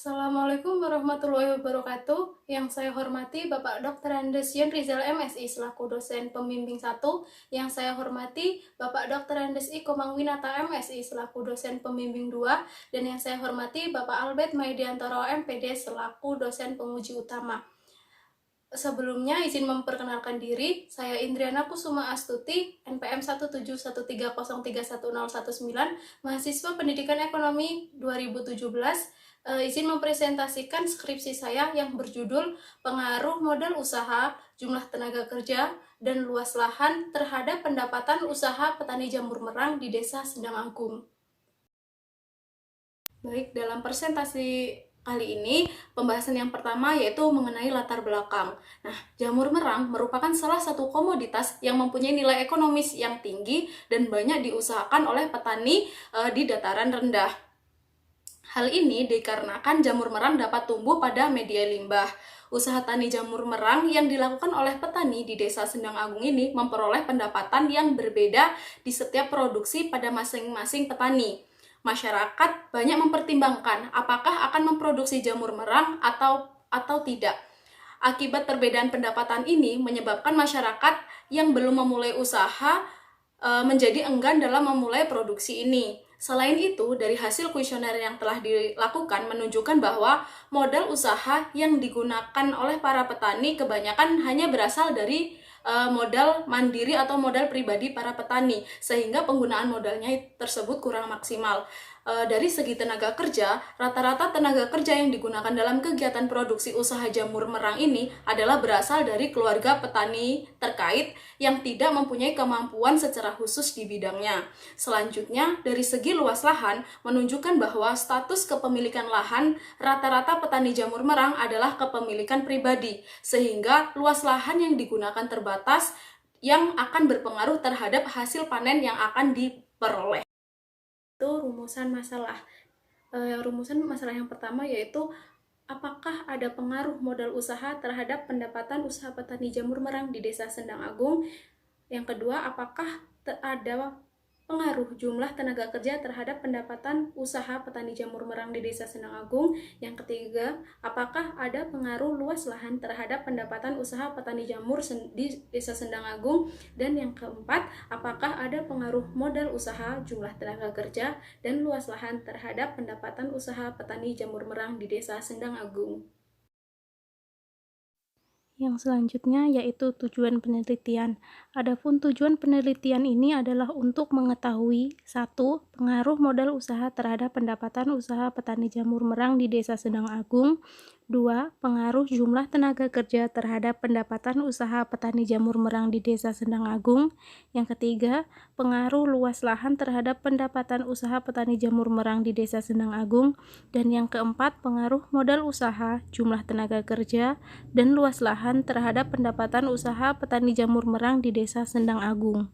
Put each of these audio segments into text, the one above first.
Assalamualaikum warahmatullahi wabarakatuh. Yang saya hormati Bapak Dr. Andes Yun Rizal MSI selaku dosen pembimbing 1. Yang saya hormati Bapak Dr. Andes I Komang Winata MSI selaku dosen pembimbing 2. Dan yang saya hormati Bapak Albert Maidiantoro MPD selaku dosen penguji utama. Sebelumnya izin memperkenalkan diri, saya Indriana Kusuma Astuti, NPM 17130311019, mahasiswa Pendidikan Ekonomi 2017. Izin mempresentasikan skripsi saya yang berjudul Pengaruh Modal Usaha, Jumlah Tenaga Kerja, dan Luas Lahan terhadap Pendapatan Usaha Petani Jamur Merang di Desa Sendang Agung. Baik, dalam presentasi kali ini, pembahasan yang pertama yaitu mengenai latar belakang. Nah, jamur merang merupakan salah satu komoditas yang mempunyai nilai ekonomis yang tinggi dan banyak diusahakan oleh petani di dataran rendah. Hal ini dikarenakan jamur merang dapat tumbuh pada media limbah. Usaha tani jamur merang yang dilakukan oleh petani di Desa Sendang Agung ini memperoleh pendapatan yang berbeda di setiap produksi pada masing-masing petani. Masyarakat banyak mempertimbangkan apakah akan memproduksi jamur merang atau tidak. Akibat perbedaan pendapatan ini menyebabkan masyarakat yang belum memulai usaha menjadi enggan dalam memulai produksi ini. Selain itu, dari hasil kuesioner yang telah dilakukan menunjukkan bahwa modal usaha yang digunakan oleh para petani kebanyakan hanya berasal dari modal mandiri atau modal pribadi para petani, sehingga penggunaan modalnya tersebut kurang maksimal. Dari segi tenaga kerja, rata-rata tenaga kerja yang digunakan dalam kegiatan produksi usaha jamur merang ini adalah berasal dari keluarga petani terkait yang tidak mempunyai kemampuan secara khusus di bidangnya. Selanjutnya, dari segi luas lahan, menunjukkan bahwa status kepemilikan lahan rata-rata petani jamur merang adalah kepemilikan pribadi, sehingga luas lahan yang digunakan terbatas yang akan berpengaruh terhadap hasil panen yang akan diperoleh. Itu rumusan masalah. Rumusan masalah yang pertama yaitu apakah ada pengaruh modal usaha terhadap pendapatan usaha petani jamur merang di Desa Sendang Agung? Yang kedua, apakah ada pengaruh jumlah tenaga kerja terhadap pendapatan usaha petani jamur merang di Desa Sendang Agung? Yang ketiga, apakah ada pengaruh luas lahan terhadap pendapatan usaha petani jamur di Desa Sendang Agung? Dan yang keempat, apakah ada pengaruh modal usaha, jumlah tenaga kerja, dan luas lahan terhadap pendapatan usaha petani jamur merang di Desa Sendang Agung? Yang selanjutnya yaitu tujuan penelitian. Adapun tujuan penelitian ini adalah untuk mengetahui 1. Pengaruh modal usaha terhadap pendapatan usaha petani jamur merang di Desa Sendang Agung. 2. Pengaruh jumlah tenaga kerja terhadap pendapatan usaha petani jamur merang di Desa Sendang Agung. Yang ketiga, pengaruh luas lahan terhadap pendapatan usaha petani jamur merang di Desa Sendang Agung. Dan yang keempat, pengaruh modal usaha, jumlah tenaga kerja, dan luas lahan terhadap pendapatan usaha petani jamur merang di Desa Sendang Agung.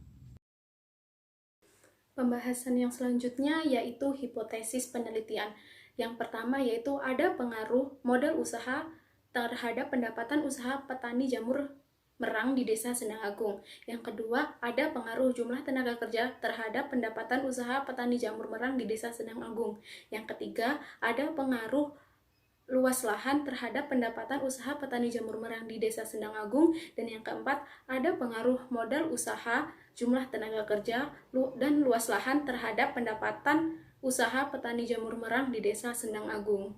Pembahasan yang selanjutnya yaitu hipotesis penelitian. Yang pertama yaitu ada pengaruh modal usaha terhadap pendapatan usaha petani jamur merang di Desa Sendang Agung. Yang kedua, ada pengaruh jumlah tenaga kerja terhadap pendapatan usaha petani jamur merang di Desa Sendang Agung. Yang ketiga, ada pengaruh luas lahan terhadap pendapatan usaha petani jamur merang di Desa Sendang Agung. Dan yang keempat, ada pengaruh modal usaha, jumlah tenaga kerja, dan luas lahan terhadap pendapatan usaha petani jamur merang di Desa Sendang Agung.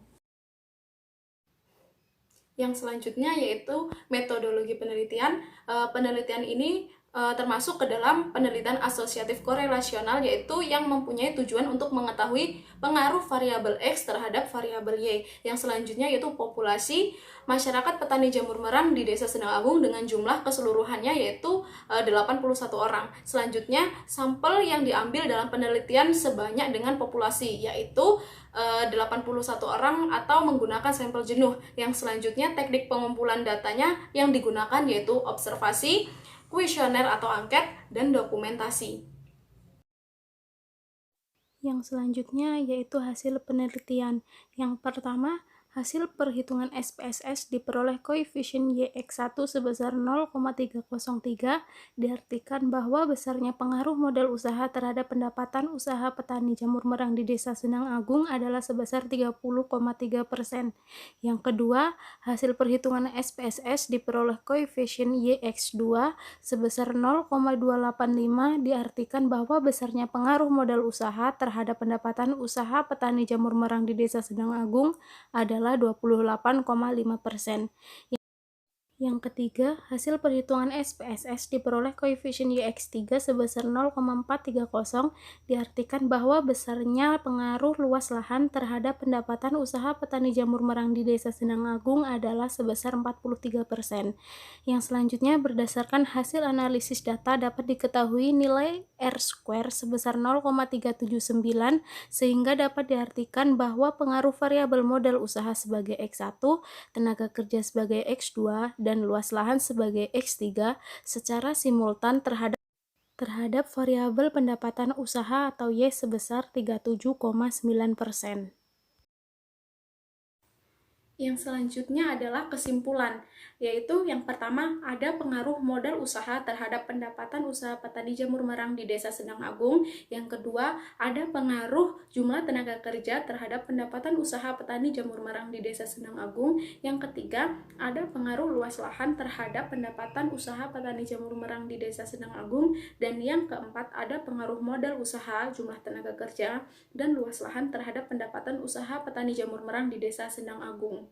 Yang selanjutnya yaitu metodologi penelitian. Penelitian ini termasuk ke dalam penelitian asosiatif korelasional, yaitu yang mempunyai tujuan untuk mengetahui pengaruh variabel X terhadap variabel Y. Yang selanjutnya yaitu populasi masyarakat petani jamur merang di Desa Sendang Agung dengan jumlah keseluruhannya yaitu 81 orang. Selanjutnya, sampel yang diambil dalam penelitian sebanyak dengan populasi yaitu 81 orang atau menggunakan sampel jenuh. Yang selanjutnya, teknik pengumpulan datanya yang digunakan yaitu observasi, kuesioner atau angket, dan dokumentasi. Yang selanjutnya yaitu hasil penelitian. Yang pertama, Hasil perhitungan SPSS diperoleh koefisien YX1 sebesar 0,303, diartikan bahwa besarnya pengaruh modal usaha terhadap pendapatan usaha petani jamur merang di Desa Sendang Agung adalah sebesar 30,3%. Yang kedua, hasil perhitungan SPSS diperoleh koefisien YX2 sebesar 0,285, diartikan bahwa besarnya pengaruh modal usaha terhadap pendapatan usaha petani jamur merang di Desa Sendang Agung adalah 28,5%. Yang ketiga, hasil perhitungan SPSS diperoleh koefisien YX3 sebesar 0,430, diartikan bahwa besarnya pengaruh luas lahan terhadap pendapatan usaha petani jamur merang di Desa Sendang Agung adalah sebesar 43%. Yang selanjutnya, berdasarkan hasil analisis data dapat diketahui nilai R-square sebesar 0,379, sehingga dapat diartikan bahwa pengaruh variabel modal usaha sebagai X1, tenaga kerja sebagai X2, dan luas lahan sebagai X3 secara simultan terhadap variabel pendapatan usaha atau Y sebesar 37,9%. Yang selanjutnya adalah kesimpulan, yaitu yang pertama ada pengaruh modal usaha terhadap pendapatan usaha petani jamur merang di Desa Sendang Agung. Yang kedua, ada pengaruh jumlah tenaga kerja terhadap pendapatan usaha petani jamur merang di Desa Sendang Agung. Yang ketiga, ada pengaruh luas lahan terhadap pendapatan usaha petani jamur merang di Desa Sendang Agung. Dan yang keempat, ada pengaruh modal usaha, jumlah tenaga kerja, dan luas lahan terhadap pendapatan usaha petani jamur merang di Desa Sendang Agung.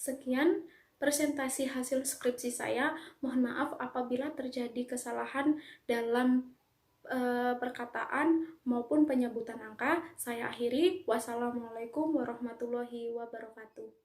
Sekian presentasi hasil skripsi saya. Mohon maaf apabila terjadi kesalahan dalam perkataan maupun penyebutan angka. Saya akhiri. Wassalamualaikum warahmatullahi wabarakatuh.